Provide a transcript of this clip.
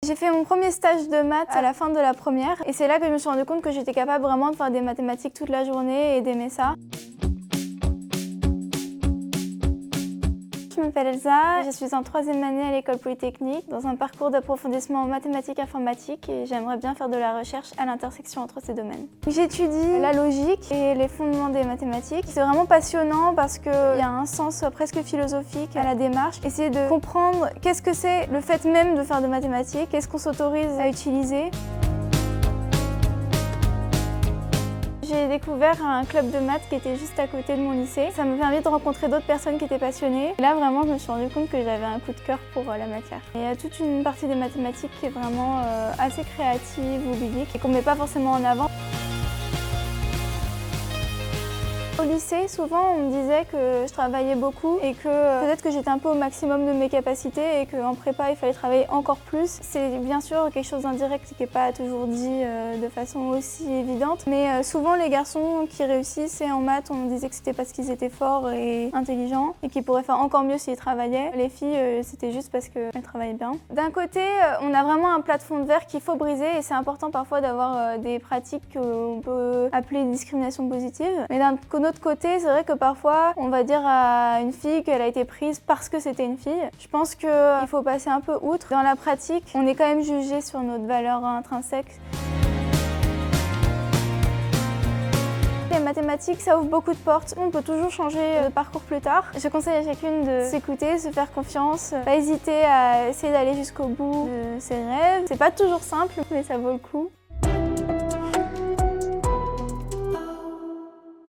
J'ai fait mon premier stage de maths à la fin de la première et c'est là que je me suis rendu compte que j'étais capable vraiment de faire des mathématiques toute la journée et d'aimer ça. Je m'appelle Elsa, je suis en 3e année à l'école polytechnique dans un parcours d'approfondissement en mathématiques informatiques et j'aimerais bien faire de la recherche à l'intersection entre ces domaines. J'étudie la logique et les fondements des mathématiques. C'est vraiment passionnant parce qu'il y a un sens presque philosophique à la démarche. Essayer de comprendre qu'est-ce que c'est le fait même de faire de mathématiques, qu'est-ce qu'on s'autorise à utiliser. J'ai découvert un club de maths qui était juste à côté de mon lycée. Ça m'a permis de rencontrer d'autres personnes qui étaient passionnées. Et là, vraiment, je me suis rendu compte que j'avais un coup de cœur pour la matière. Il y a toute une partie des mathématiques qui est vraiment assez créative ou ludique et qu'on ne met pas forcément en avant. Au lycée, souvent, on me disait que je travaillais beaucoup et que peut-être que j'étais un peu au maximum de mes capacités et qu'en prépa, il fallait travailler encore plus. C'est bien sûr quelque chose d'indirect qui n'est pas toujours dit de façon aussi évidente, mais souvent, les garçons qui réussissent en maths, on me disait que c'était parce qu'ils étaient forts et intelligents et qu'ils pourraient faire encore mieux s'ils travaillaient. Les filles, c'était juste parce qu'elles travaillaient bien. D'un côté, on a vraiment un plafond de verre qu'il faut briser et c'est important parfois d'avoir des pratiques qu'on peut appeler discrimination positive. Mais d'un autre côté, c'est vrai que parfois, on va dire à une fille qu'elle a été prise parce que c'était une fille. Je pense qu'il faut passer un peu outre. Dans la pratique, on est quand même jugé sur notre valeur intrinsèque. Les mathématiques, ça ouvre beaucoup de portes. On peut toujours changer de parcours plus tard. Je conseille à chacune de s'écouter, se faire confiance, pas hésiter à essayer d'aller jusqu'au bout de ses rêves. C'est pas toujours simple, mais ça vaut le coup.